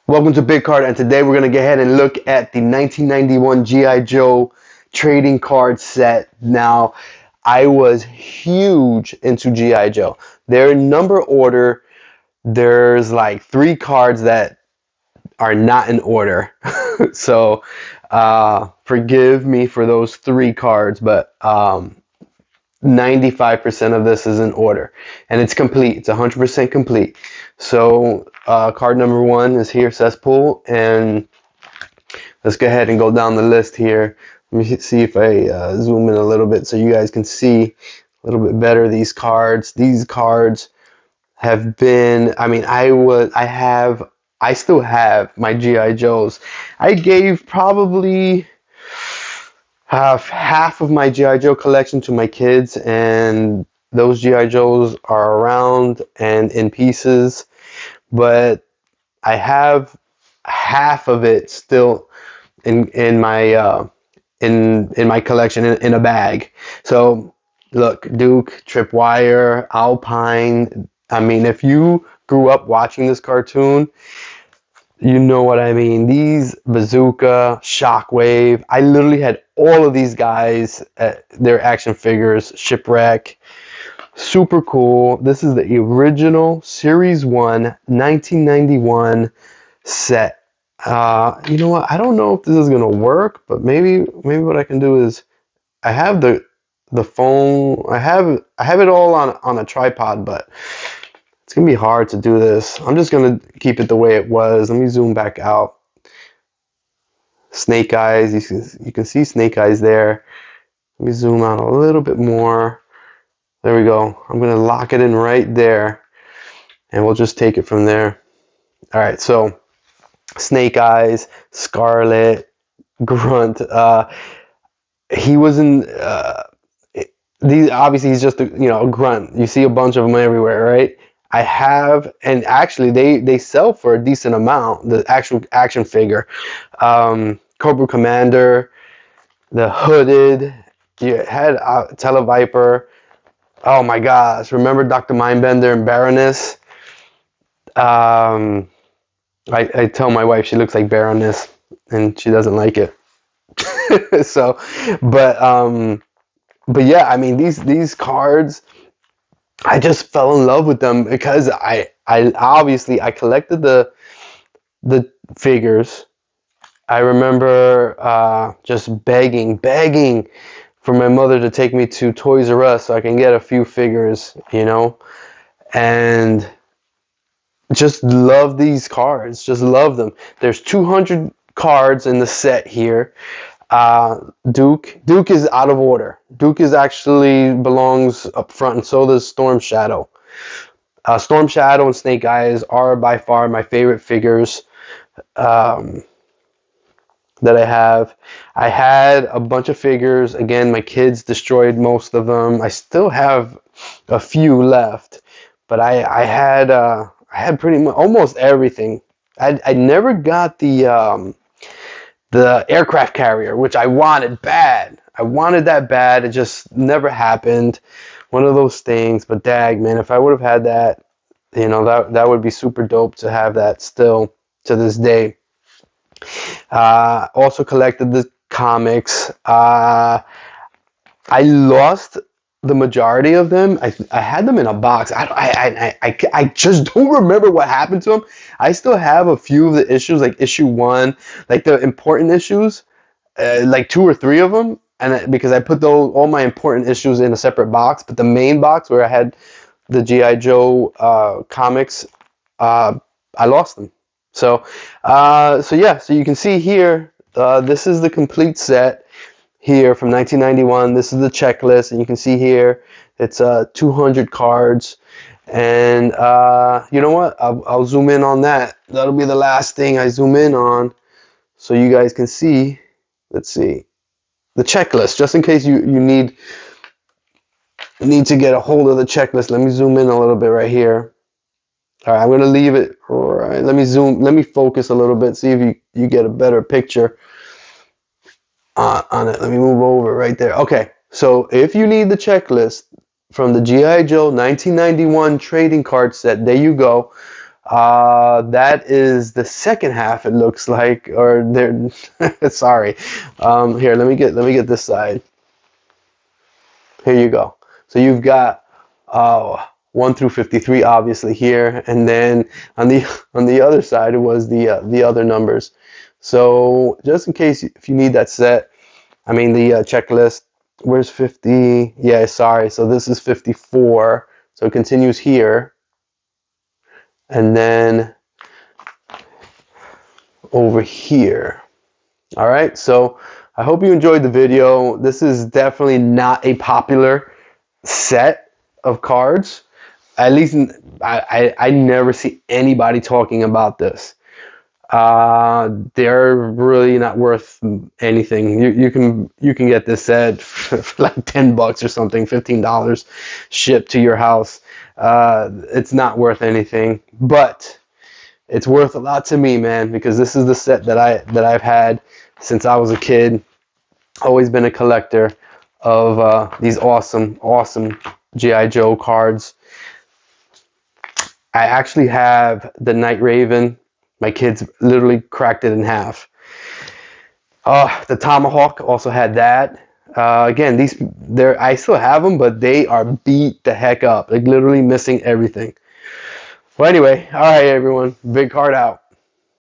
Welcome to Big Card, and today we're going to go ahead and look at the 1991 G.I. Joe trading card set. Now, I was huge into G.I. Joe. They're in number order. There's like 3 cards that are not in order. So, forgive me for those 3 cards, but 95% of this is in order, and it's complete. It's 100% complete. So card number 1 is here, cesspool, and let's go ahead and go down the list here. Let me see if I zoom in a little bit so you guys can see a little bit better these cards. These cards have been, I still have my G.I. Joes. I gave probably half of my G.I. Joe collection to my kids, and those G.I. Joes are around and in pieces, but I have half of it still in my in my collection in a bag. So look, Duke, Tripwire, Alpine. I mean, if you grew up watching this cartoon, you know what I mean. These Bazooka, Shockwave. I literally had all of these guys, their action figures. Shipwreck. Super cool. This is the original Series 1, 1991 set. You know what? I don't know if this is gonna work, but maybe what I can do is I have the phone. I have it all on a tripod, but it's gonna be hard to do this. I'm just gonna keep it the way it was. Let me zoom back out. Snake Eyes. You can see Snake Eyes there. Let me zoom out a little bit more. There we go. I'm gonna lock it in right there, and we'll just take it from there. All right. So Snake Eyes, Scarlet, Grunt. He was in. These obviously he's just a grunt. You see a bunch of them everywhere, right? I have, and actually they sell for a decent amount. The actual action figure, Cobra Commander, the Hooded. You had Televiper. Oh my gosh! Remember Dr. Mindbender and Baroness? I tell my wife she looks like Baroness, and she doesn't like it. So, but yeah, I mean these cards, I just fell in love with them because I obviously I collected the figures. I remember just begging for my mother to take me to Toys R Us so I can get a few figures, and just love these cards. Just love them. There's 200 cards in the set here. Duke is out of order. Duke is actually belongs up front, and so does Storm Shadow. Storm Shadow and Snake Eyes are by far my favorite figures that I have. I had a bunch of figures. Again, my kids destroyed most of them. I still have a few left, but I had pretty much almost everything. I never got the aircraft carrier, which I wanted bad. I wanted that bad. It just never happened. One of those things. But dag, man, if I would have had that, that would be super dope to have that still to this day. Also collected the comics. I lost the majority of them. I had them in a box. I just don't remember what happened to them. I still have a few of the issues, like issue 1, like the important issues, like 2 or 3 of them, and because I put all my important issues in a separate box, but the main box where I had the G.I. Joe comics, I lost them. So yeah, so you can see here, this is the complete set. Here from 1991, this is the checklist, and you can see here it's 200 cards, and you know what? I'll zoom in on that. That'll be the last thing I zoom in on, so you guys can see. Let's see the checklist, just in case you need to get a hold of the checklist. Let me zoom in a little bit right here. All right, I'm gonna leave it right. Let me focus a little bit, see if you get a better picture on it. Let me move over right there. Okay, so if you need the checklist from the G.I. Joe 1991 trading card set, there you go. That is the second half, it looks like, or they're sorry. Here, let me get this side. Here you go. So you've got 1 through 53 obviously here, and then on the other side it was the other numbers. So just in case if you need that set, I mean the checklist. Where's 50? Yeah, sorry. So this is 54. So it continues here, and then over here. All right. So I hope you enjoyed the video. This is definitely not a popular set of cards. At least I never see anybody talking about this. They're really not worth anything. You can get this set for like $10 or something, $15 shipped to your house. It's not worth anything, but it's worth a lot to me, man, because this is the set that I've had since I was a kid. Always been a collector of these awesome G.I. Joe cards. I actually have the Night Raven. My kids literally cracked it in half. The Tomahawk also had that. Again, I still have them, but they are beat the heck up, like literally missing everything. Well, anyway, all right, everyone, big card out.